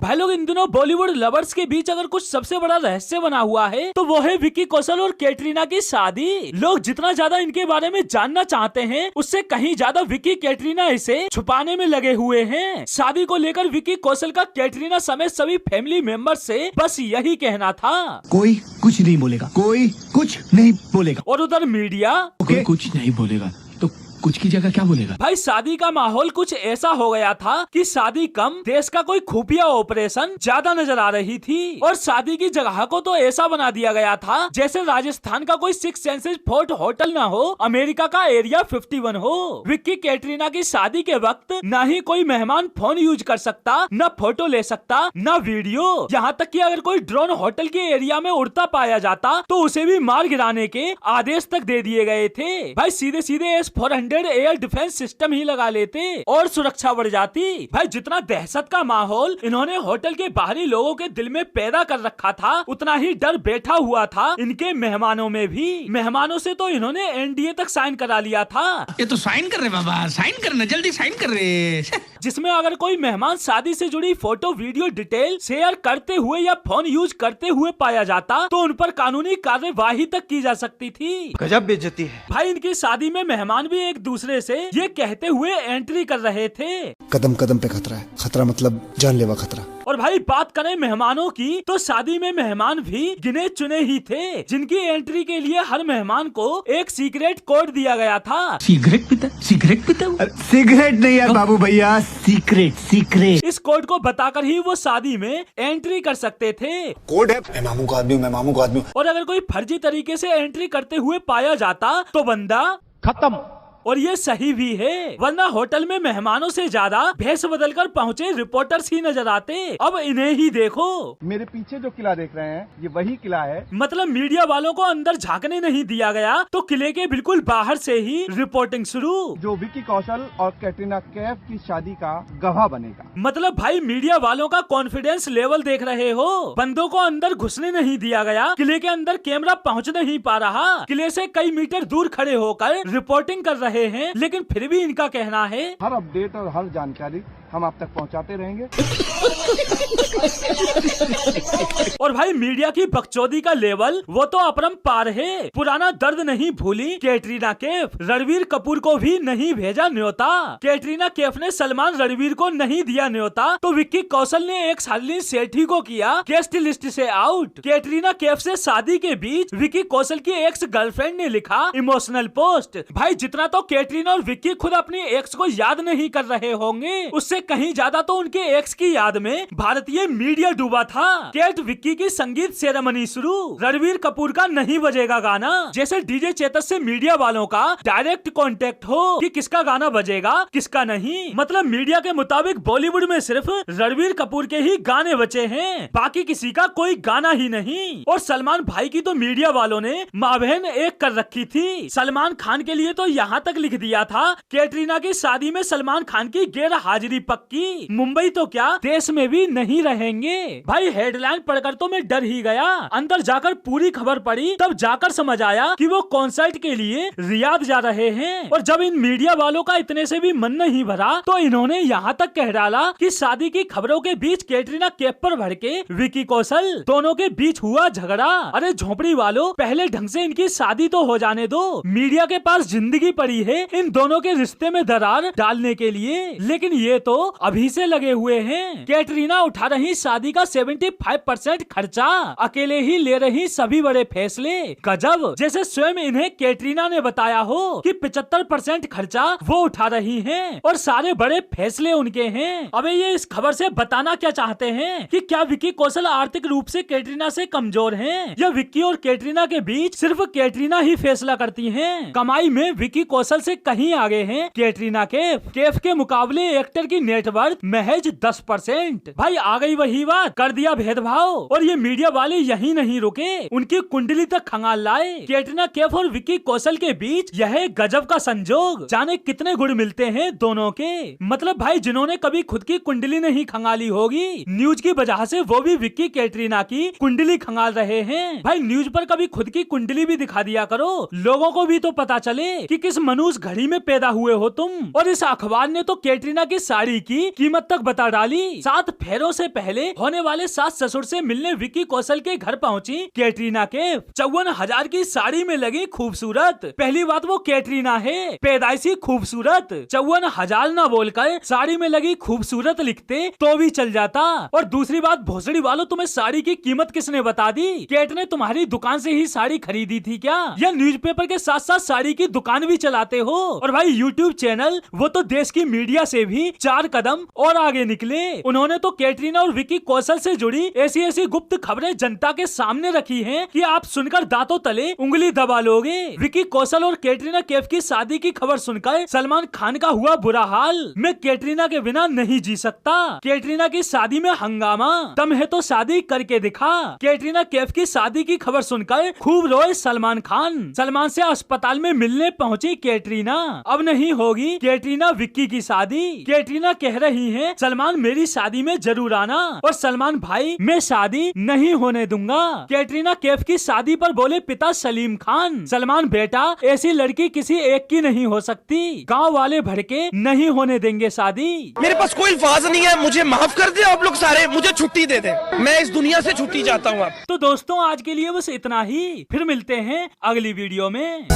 भाई लोग इन दिनों बॉलीवुड लवर्स के बीच अगर कुछ सबसे बड़ा रहस्य बना हुआ है तो वो है विक्की कौशल और कैटरीना की शादी। लोग जितना ज्यादा इनके बारे में जानना चाहते हैं उससे कहीं ज्यादा विक्की कैटरीना इसे छुपाने में लगे हुए हैं। शादी को लेकर विक्की कौशल का कैटरीना समेत सभी फैमिली मेंबर से बस यही कहना था, कोई कुछ नहीं बोलेगा, कोई कुछ नहीं बोलेगा। और उधर मीडिया कोई कुछ नहीं बोलेगा तो कुछ की जगह क्या बोलेगा। भाई शादी का माहौल कुछ ऐसा हो गया था कि शादी कम देश का कोई खुफिया ऑपरेशन ज्यादा नजर आ रही थी और शादी की जगह को तो ऐसा बना दिया गया था जैसे राजस्थान का कोई 6 सेंसेस फोर्ट होटल ना हो, अमेरिका का एरिया 51 हो। विक्की कैटरीना की शादी के वक्त न ही कोई मेहमान फोन यूज कर सकता, न फोटो ले सकता, न वीडियो, यहाँ तक कि अगर कोई ड्रोन होटल के एरिया में उड़ता पाया जाता तो उसे भी मार गिराने के आदेश तक दे दिए गए थे। भाई सीधे सीधे S-400 एयर डिफेंस सिस्टम ही लगा लेते और सुरक्षा बढ़ जाती। भाई जितना दहशत का माहौल इन्होंने होटल के बाहरी लोगों के दिल में पैदा कर रखा था उतना ही डर बैठा हुआ था इनके मेहमानों में भी। मेहमानों से तो इन्होंने NDA तक साइन करा लिया था। ये तो साइन कर रहे बाबा, साइन करना, जल्दी साइन कर रहे जिसमें अगर कोई मेहमान शादी से जुड़ी फोटो वीडियो डिटेल शेयर करते हुए या फोन यूज करते हुए पाया जाता तो उन पर कानूनी कार्यवाही तक की जा सकती थी। गजब बेइज्जती है। भाई इनकी शादी में मेहमान भी एक दूसरे से ये कहते हुए एंट्री कर रहे थे, कदम कदम पे खतरा है, खतरा मतलब जानलेवा खतरा। और भाई बात करें मेहमानों की तो शादी में मेहमान भी गिने चुने ही थे जिनकी एंट्री के लिए हर मेहमान को एक सीक्रेट कोड दिया गया था। सिगरेट पीता, सिगरेट पीता, सिगरेट नहीं है बाबू भैया, सीक्रेट सीक्रेट। इस कोड को बताकर ही वो शादी में एंट्री कर सकते थे। कोड है, मैं मामू का आदमी हूँ, मैं मामू का आदमी हूँ। और अगर कोई फर्जी तरीके से एंट्री करते हुए पाया जाता तो बंदा खत्म। और ये सही भी है, वरना होटल में मेहमानों से ज्यादा भेष बदलकर पहुंचे रिपोर्टर्स ही नजर आते। अब इन्हें ही देखो, मेरे पीछे जो किला देख रहे हैं ये वही किला है। मतलब मीडिया वालों को अंदर झांकने नहीं दिया गया तो किले के बिल्कुल बाहर से ही रिपोर्टिंग शुरू। जो विक्की कौशल और कैटरीना कैफ की शादी का गवाह बनेगा। मतलब भाई मीडिया वालों का कॉन्फिडेंस लेवल देख रहे हो, बंदों को अंदर घुसने नहीं दिया गया, किले के अंदर कैमरा पहुंच नहीं पा रहा, किले से कई मीटर दूर खड़े होकर रिपोर्टिंग कर रहे हैं, लेकिन फिर भी इनका कहना है हर अपडेट और हर जानकारी हम आप तक पहुंचाते रहेंगे। और भाई मीडिया की बकचोदी का लेवल वो तो अपरंपार है। पुराना दर्द नहीं भूली कैटरीना कैफ, रणवीर कपूर को भी नहीं भेजा न्योता। कैटरीना कैफ ने सलमान रणवीर को नहीं दिया न्योता तो विक्की कौशल ने एक शार्लिन सेठी को किया गेस्ट लिस्ट से आउट। कैटरीना कैफ से शादी के बीच विक्की कौशल की एक्स गर्लफ्रेंड ने लिखा इमोशनल पोस्ट। भाई जितना तो कैटरीना और विक्की खुद अपनी एक्स को याद नहीं कर रहे होंगे उससे कहीं ज्यादा तो उनके एक्स की याद में भारतीय मीडिया डूबा था। कैट विक्की की संगीत सेरेमनी शुरू, रणवीर कपूर का नहीं बजेगा गाना, जैसे डीजे चेतस से मीडिया वालों का डायरेक्ट कांटेक्ट हो कि किसका गाना बजेगा किसका नहीं। मतलब मीडिया के मुताबिक बॉलीवुड में सिर्फ रणवीर कपूर के ही गाने बचे हैं, बाकी किसी का कोई गाना ही नहीं। और सलमान भाई की तो मीडिया वालों ने माँ बहन एक कर रखी थी। सलमान खान के लिए तो यहाँ तक लिख दिया था कैटरीना की शादी में सलमान खान की गैर हाजिरी पक्की, मुंबई तो क्या देश में भी नहीं रहेंगे। भाई हेडलाइन पढ़कर तो मैं डर ही गया, अंदर जाकर पूरी खबर पढ़ी तब जाकर समझ आया कि वो कॉन्सर्ट के लिए रियाद जा रहे हैं। और जब इन मीडिया वालों का इतने से भी मन नहीं भरा तो इन्होंने यहाँ तक कह डाला कि शादी की खबरों के बीच कैटरीना कैफ पर भड़के विक्की कौशल, दोनों के बीच हुआ झगड़ा। अरे झोपड़ी वालों, पहले ढंग से इनकी शादी तो हो जाने दो, मीडिया के पास जिंदगी पड़ी है इन दोनों के रिश्ते में दरार डालने के लिए, लेकिन ये तो अभी से लगे हुए हैं। कैटरीना उठा रही शादी का 75% खर्चा, अकेले ही ले रही सभी बड़े फैसले। गजब, जैसे स्वयं इन्हें कैटरीना ने बताया हो कि 75% खर्चा वो उठा रही हैं और सारे बड़े फैसले उनके हैं। अबे ये इस खबर से बताना क्या चाहते हैं कि क्या विक्की कौशल आर्थिक रूप से कैटरीना से कमजोर हैं या विक्की और कैटरीना के बीच सिर्फ कैटरीना ही फैसला करती हैं? कमाई में विक्की कौशल से कहीं आगे हैं कैटरीना कैफ। कैफ के मुकाबले एक्टर की नेटवर्थ महज 10%। भाई आ गई वही बात, कर दिया भेदभाव। और ये मीडिया वाले यही नहीं रुके, उनकी कुंडली तक खंगाल लाए। कैटरीना कैफ और विक्की कौशल के बीच यह गजब का संजोग, जाने कितने गुण मिलते हैं दोनों के। मतलब भाई जिन्होंने कभी खुद की कुंडली नहीं खंगाली होगी, न्यूज की वजह से वो भी विक्की कैटरीना की कुंडली खंगाल रहे हैं। भाई न्यूज पर कभी खुद की कुंडली भी दिखा दिया करो, लोगों को भी तो पता चले कि किस मनुष्य घड़ी में पैदा हुए हो तुम। और इस अखबार ने तो कैटरीना की साड़ी साड़ी की कीमत तक बता डाली। 7 फेरों से पहले होने वाले सास ससुर से मिलने विक्की कौशल के घर पहुंची कैटरीना कैफ। 54,000 की साड़ी में लगी खूबसूरत। पहली बात वो कैटरीना है, पैदाइशी खूबसूरत। 54,000 न बोलकर साड़ी में लगी खूबसूरत लिखते तो भी चल जाता। और दूसरी बात, भोसड़ी वालों, तुम्हें साड़ी की कीमत किसने बता दी? कैट ने तुम्हारी दुकान से ही साड़ी खरीदी थी क्या, या न्यूज़पेपर के साथ साथ साड़ी की दुकान भी चलाते हो? और भाई यूट्यूब चैनल, वो तो देश की मीडिया से भी 4 कदम और आगे निकले। उन्होंने तो कैटरीना और विक्की कौशल से जुड़ी ऐसी ऐसी गुप्त खबरें जनता के सामने रखी हैं कि आप सुनकर दांतों तले उंगली दबा लोगे। विक्की कौशल और कैटरीना कैफ की शादी की खबर सुनकर सलमान खान का हुआ बुरा हाल। मैं कैटरीना के बिना नहीं जी सकता। कैटरीना की शादी में हंगामा, दम है तो शादी करके दिखा। कैटरीना कैफ की शादी की खबर सुनकर खूब रोए सलमान खान। सलमान से अस्पताल में मिलने पहुंची कैटरीना। अब नहीं होगी कैटरीना विक्की की शादी। कैटरीना कह रही हैं, सलमान मेरी शादी में जरूर आना। और सलमान भाई, मैं शादी नहीं होने दूंगा। कैटरीना कैफ की शादी पर बोले पिता सलीम खान, सलमान बेटा, ऐसी लड़की किसी एक की नहीं हो सकती। गांव वाले भड़के, नहीं होने देंगे शादी। मेरे पास कोई अल्फाज नहीं है, मुझे माफ कर दे आप लोग सारे, मुझे छुट्टी दे दे, मैं इस दुनिया से छुट्टी चाहता हूँ। तो दोस्तों आज के लिए बस इतना ही, फिर मिलते हैं अगली वीडियो में।